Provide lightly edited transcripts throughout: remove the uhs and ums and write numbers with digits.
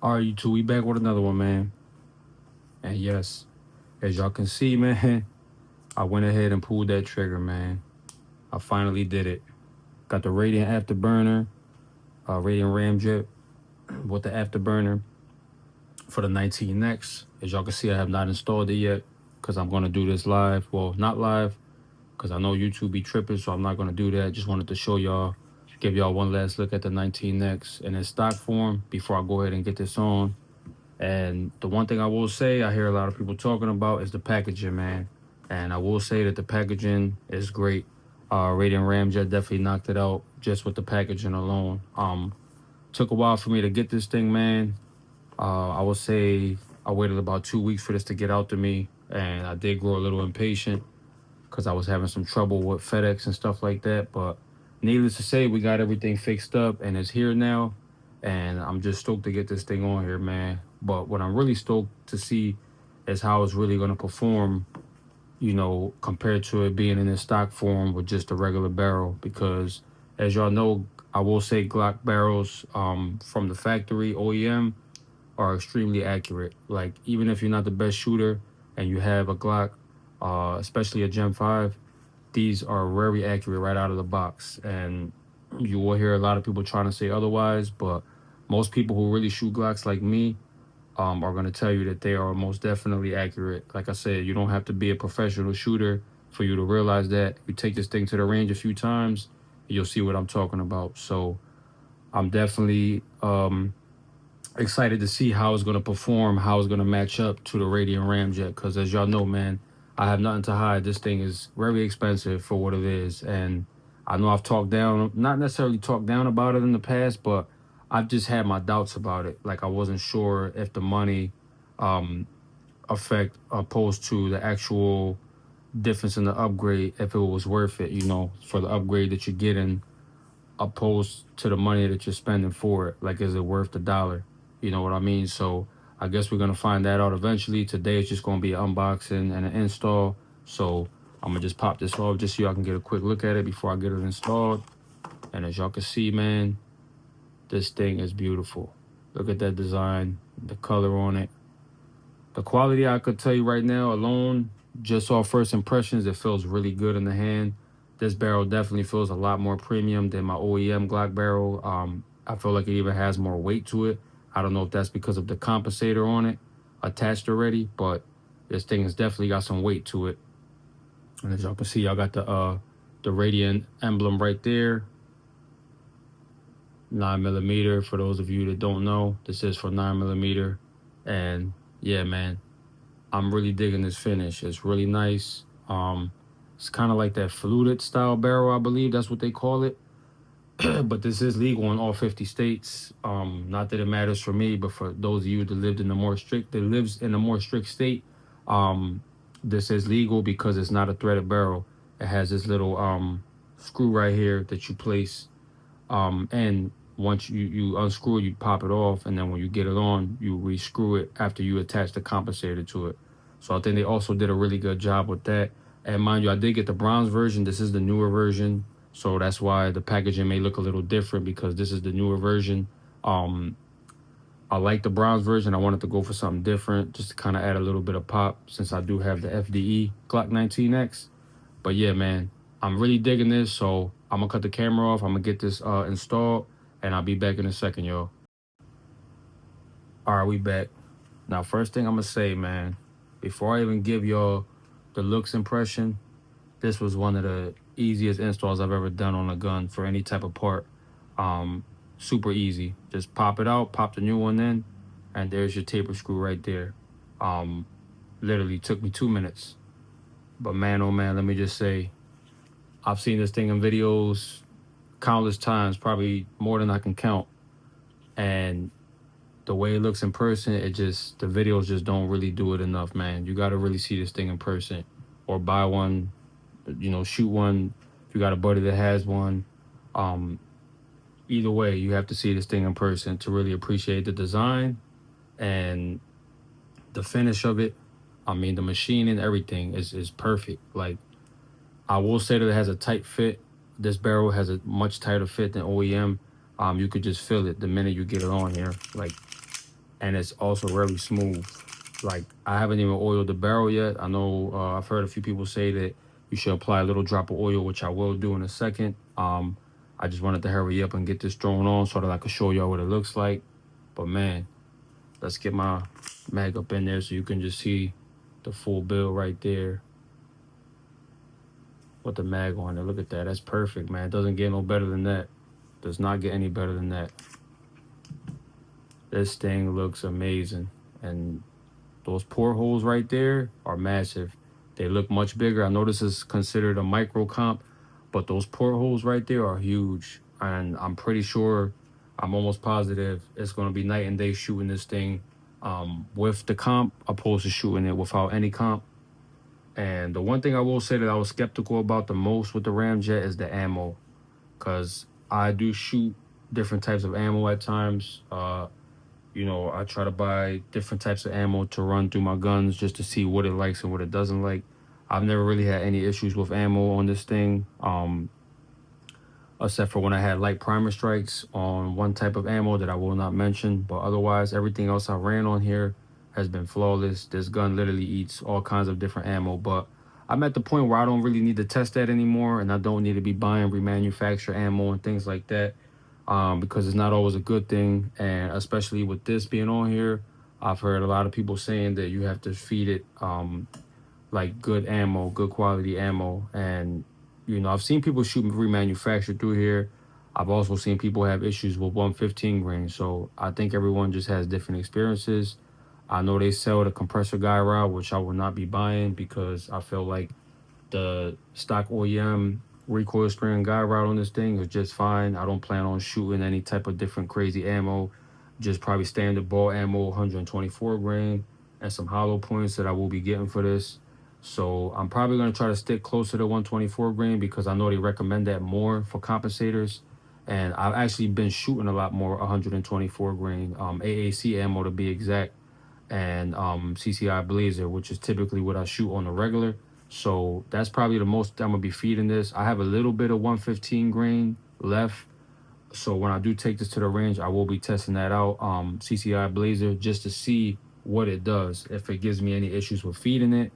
All right, you two, we back with another one, man. And yes, as y'all can see, man, I went ahead and pulled that trigger, man. I finally did it. Got the RADIAN AFTERBURNER, RADIAN RAMJET with the AFTERBURNER for the 19X. As y'all can see, I have not installed it yet because I'm going to do this live. Well, not live because I know YouTube be tripping, so I'm not going to do that. Just wanted to show y'all, give y'all one last look at the 19X in its stock form before I go ahead and get this on. And the one thing I will say, I hear a lot of people talking about is the packaging, man. And I will say that the packaging is great. RADIAN RAMJET definitely knocked it out just with the packaging alone. Took a while for me to get this thing, man. I would say I waited about 2 weeks for this to get out to me, and I did grow a little impatient because I was having some trouble with FedEx and stuff like that. But needless to say, we got everything fixed up and it's here now. And I'm just stoked to get this thing on here, man. But what I'm really stoked to see is how it's really going to perform, compared to it being in its stock form with just a regular barrel. Because as y'all know, I will say Glock barrels from the factory OEM are extremely accurate. Like, even if you're not the best shooter and you have a Glock, especially a Gen 5, these are very accurate right out of the box. And you will hear a lot of people trying to say otherwise, but most people who really shoot Glocks like me are going to tell you that they are most definitely accurate. Like I said, you don't have to be a professional shooter for you to realize that. You take this thing to the range a few times, you'll see what I'm talking about. So I'm definitely excited to see how it's going to perform, how it's going to match up to the RADIAN RAMJET. Because as y'all know, man, I have nothing to hide. This thing is very expensive for what it is. And I know I've talked down, not necessarily talked down about it in the past, but I've just had my doubts about it. Like, I wasn't sure if the money affect opposed to the actual difference in the upgrade, if it was worth it, for the upgrade that you're getting opposed to the money that you're spending for it. Like, is it worth the dollar? You know what I mean? So I guess we're going to find that out eventually. Today it's just going to be an unboxing and an install. So I'm going to just pop this off just so y'all can get a quick look at it before I get it installed. And as y'all can see, man, this thing is beautiful. Look at that design, the color on it. The quality, I could tell you right now alone, just off first impressions, it feels really good in the hand. This barrel definitely feels a lot more premium than my OEM Glock barrel. I feel like it even has more weight to it. I don't know if that's because of the compensator on it attached already, but this thing has definitely got some weight to it. And as y'all can see, y'all got the RADIAN emblem right there. 9mm, for those of you that don't know, this is for 9mm. And yeah, man, I'm really digging this finish. It's really nice. It's kind of like that fluted style barrel, I believe that's what they call it. But this is legal in all 50 states. Not that it matters for me, but for those of you that lives in a more strict state, this is legal because it's not a threaded barrel. It has this little screw right here that you place, and once you unscrew it, you pop it off, and then when you get it on, you re-screw it after you attach the compensator to it. So I think they also did a really good job with that. And mind you, I did get the bronze version. This is the newer version, so that's why the packaging may look a little different, because this is the newer version. I like the bronze version. I wanted to go for something different just to kind of add a little bit of pop, since I do have the FDE Glock 19X. But yeah, man, I'm really digging this, so I'm gonna cut the camera off. I'm gonna get this installed, and I'll be back in a second, y'all. All right, we back. Now, first thing I'm gonna say, man, before I even give y'all the looks impression, this was one of the easiest installs I've ever done on a gun for any type of part. Super easy. Just pop it out, pop the new one in, and there's your taper screw right there. Literally took me 2 minutes. But man, oh man, let me just say, I've seen this thing in videos countless times, probably more than I can count. And the way it looks in person, the videos just don't really do it enough, man. You got to really see this thing in person, or buy one, shoot one if you got a buddy that has one. Either way, you have to see this thing in person to really appreciate the design and the finish of it. I mean, the machining, everything is perfect. Like, I will say that it has a tight fit. This barrel has a much tighter fit than OEM. You could just feel it the minute you get it on here. Like, and it's also really smooth. Like, I haven't even oiled the barrel yet. I know I've heard a few people say that you should apply a little drop of oil, which I will do in a second. I just wanted to hurry up and get this thrown on so that I could show y'all what it looks like. But man, let's get my mag up in there so you can just see the full build right there with the mag on it. Look at that. That's perfect, man. It doesn't get no better than that. Does not get any better than that. This thing looks amazing. And those portholes right there are massive. They look much bigger. I know this is considered a micro comp, but those portholes right there are huge. And I'm pretty sure, I'm almost positive it's going to be night and day shooting this thing with the comp opposed to shooting it without any comp. And the one thing I will say that I was skeptical about the most with the RAMJET is the ammo, because I do shoot different types of ammo at times. You know, I try to buy different types of ammo to run through my guns just to see what it likes and what it doesn't like. I've never really had any issues with ammo on this thing, except for when I had light primer strikes on one type of ammo that I will not mention. But otherwise, everything else I ran on here has been flawless. This gun literally eats all kinds of different ammo, but I'm at the point where I don't really need to test that anymore, and I don't need to be buying remanufactured ammo and things like that, because it's not always a good thing. And especially with this being on here, I've heard a lot of people saying that you have to feed it like good ammo, good quality ammo. And you know, I've seen people shoot remanufactured through here. I've also seen people have issues with 115 grain. So I think everyone just has different experiences. I know they sell the compressor guy rod, which I will not be buying because I feel like the stock OEM recoil spring guy rod on this thing is just fine. I don't plan on shooting any type of different crazy ammo. Just probably standard ball ammo, 124 grain, and some hollow points that I will be getting for this. So I'm probably going to try to stick closer to 124 grain because I know they recommend that more for compensators. And I've actually been shooting a lot more 124 grain, AAC ammo to be exact, and CCI Blazer, which is typically what I shoot on the regular. So that's probably the most I'm gonna be feeding this. I have a little bit of 115 grain left. So when I do take this to the range, I will be testing that out, CCI Blazer, just to see what it does, if it gives me any issues with feeding it.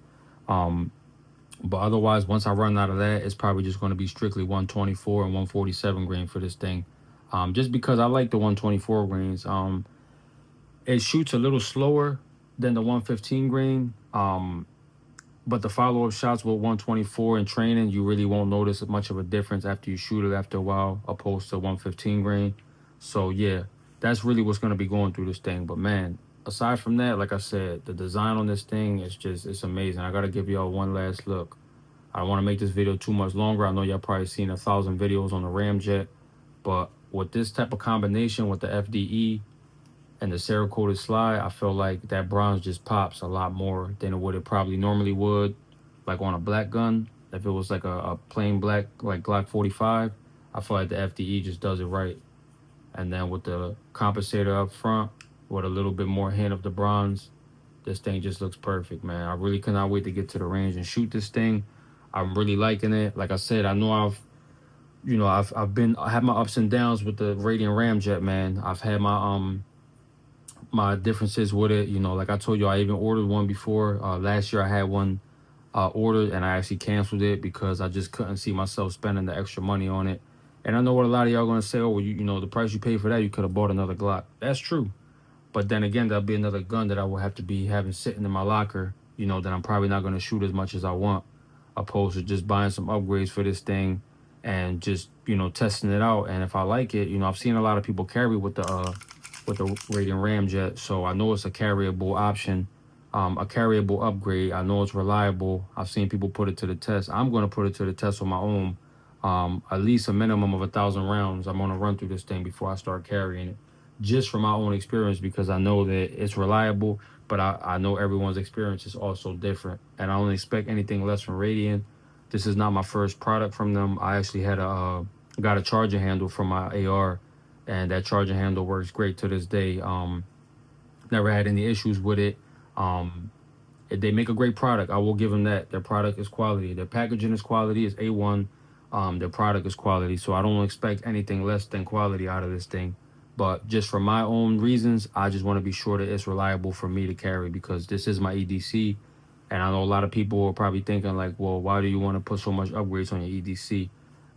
But otherwise, once I run out of that, it's probably just going to be strictly 124 and 147 grain for this thing. Just because I like the 124 grains. It shoots a little slower than the 115 grain. But the follow-up shots with 124 in training, you really won't notice much of a difference after you shoot it after a while, opposed to 115 grain. So yeah, that's really what's going to be going through this thing. But man, aside from that, like I said, the design on this thing is just, it's amazing. I got to give y'all one last look. I don't want to make this video too much longer. I know y'all probably seen 1,000 videos on the RAMJET, but with this type of combination with the FDE and the Cerakoted slide, I feel like that bronze just pops a lot more than what it probably normally would, like on a black gun. If it was like a plain black, like Glock 45, I feel like the FDE just does it right. And then with the compensator up front, with a little bit more hint of the bronze, this thing just looks perfect, man. I really cannot wait to get to the range and shoot this thing. I'm really liking it. Like I said, I know I had my ups and downs with the RADIAN RAMJET, man. I've had my differences with it. You know, like I told you, I even ordered one before. Last year I had one ordered, and I actually canceled it because I just couldn't see myself spending the extra money on it. And I know what a lot of y'all gonna say, oh, well, you know, the price you paid for that, you could have bought another Glock. That's true. But then again, that'll be another gun that I will have to be having sitting in my locker, you know, that I'm probably not going to shoot as much as I want, opposed to just buying some upgrades for this thing and just, you know, testing it out. And if I like it, you know, I've seen a lot of people carry with the RADIAN RAMJET, so I know it's a carryable option, a carryable upgrade. I know it's reliable. I've seen people put it to the test. I'm going to put it to the test on my own. At least a minimum of 1,000 rounds I'm going to run through this thing before I start carrying it, just from my own experience, because I know that it's reliable, but I know everyone's experience is also different, and I don't expect anything less from RADIAN. This is not my first product from them. I actually had got a charging handle from my AR, and that charging handle works great to this day. Never had any issues with it. They make a great product. I will give them that. Their product is quality. Their packaging is quality. It's A1. Their product is quality. So I don't expect anything less than quality out of this thing. But just for my own reasons, I just want to be sure that it's reliable for me to carry, because this is my EDC. And I know a lot of people are probably thinking like, well, why do you want to put so much upgrades on your EDC?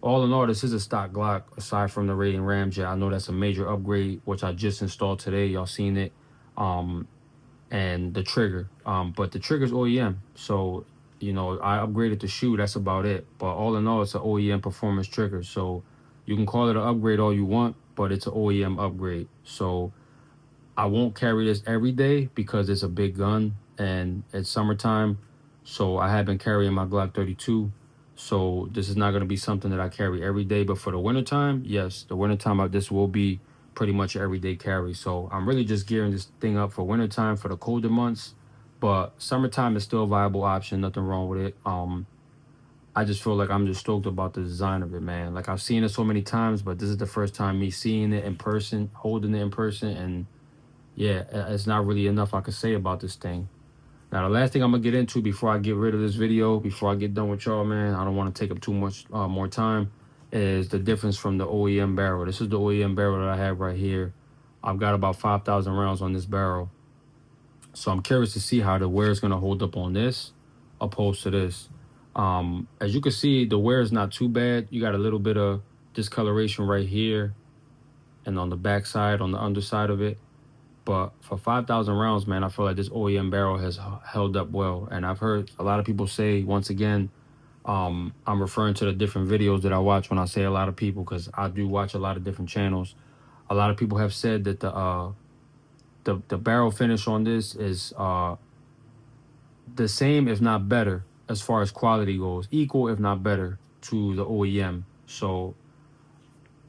All in all, this is a stock Glock. Aside from the RADIAN RAMJET, I know that's a major upgrade, which I just installed today. Y'all seen it. And the trigger. But the trigger's OEM. So, you know, I upgraded the shoe. That's about it. But all in all, it's an OEM performance trigger. So you can call it an upgrade all you want, but it's an OEM upgrade. So I won't carry this every day because it's a big gun and it's summertime. So I have been carrying my Glock 32. So this is not going to be something that I carry every day. But for the wintertime, yes, the wintertime, this will be pretty much an everyday carry. So I'm really just gearing this thing up for wintertime, for the colder months. But summertime is still a viable option. Nothing wrong with it. I just feel like I'm just stoked about the design of it, man. Like I've seen it so many times, but this is the first time me seeing it in person, holding it in person, and yeah, it's not really enough I could say about this thing. Now, the last thing I'm going to get into before I get rid of this video, before I get done with y'all, man, I don't want to take up too much more time, is the difference from the OEM barrel. This is the OEM barrel that I have right here. I've got about 5,000 rounds on this barrel. So I'm curious to see how the wear is going to hold up on this opposed to this. As you can see, the wear is not too bad. You got a little bit of discoloration right here and on the back side, on the underside of it. But for 5,000 rounds, man, I feel like this OEM barrel has held up well. And I've heard a lot of people say, once again, I'm referring to the different videos that I watch when I say a lot of people, because I do watch a lot of different channels. A lot of people have said that the barrel finish on this is the same, if not better, as far as quality goes, equal, if not better, to the OEM. So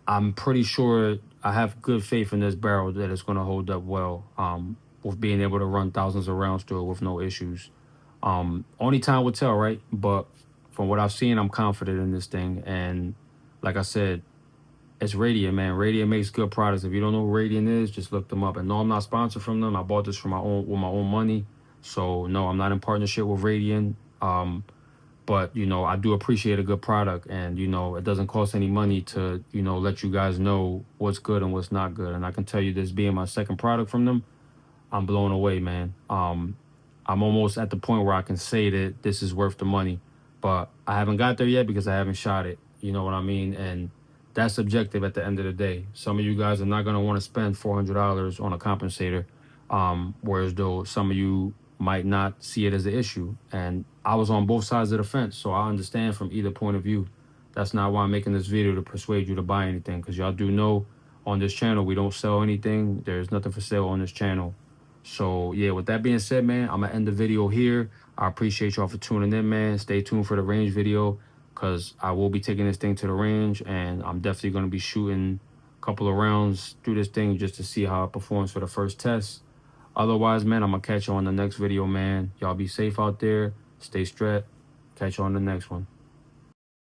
I'm pretty sure I have good faith in this barrel that it's going to hold up well, with being able to run thousands of rounds through it with no issues. Only time will tell, right? But from what I've seen, I'm confident in this thing. And like I said, it's RADIAN, man. RADIAN makes good products. If you don't know who RADIAN is, just look them up. And no, I'm not sponsored from them. I bought this from with my own money. So no, I'm not in partnership with RADIAN. But, you know, I do appreciate a good product, and, you know, it doesn't cost any money to, you know, let you guys know what's good and what's not good. And I can tell you, this being my second product from them, I'm blown away, man. I'm almost at the point where I can say that this is worth the money, but I haven't got there yet because I haven't shot it. You know what I mean? And that's subjective at the end of the day. Some of you guys are not going to want to spend $400 on a compensator, whereas though some of you might not see it as an issue. And I was on both sides of the fence, so I understand from either point of view. That's not why I'm making this video, to persuade you to buy anything, because y'all do know on this channel we don't sell anything. There's nothing for sale on this channel. So yeah, with that being said, man, I'm gonna end the video here. I appreciate y'all for tuning in, man. Stay tuned for the range video, because I will be taking this thing to the range, and I'm definitely gonna be shooting a couple of rounds through this thing just to see how it performs for the first test. Otherwise, man, I'm gonna catch you on the next video, man. Y'all be safe out there. Stay strapped. Catch you on the next one.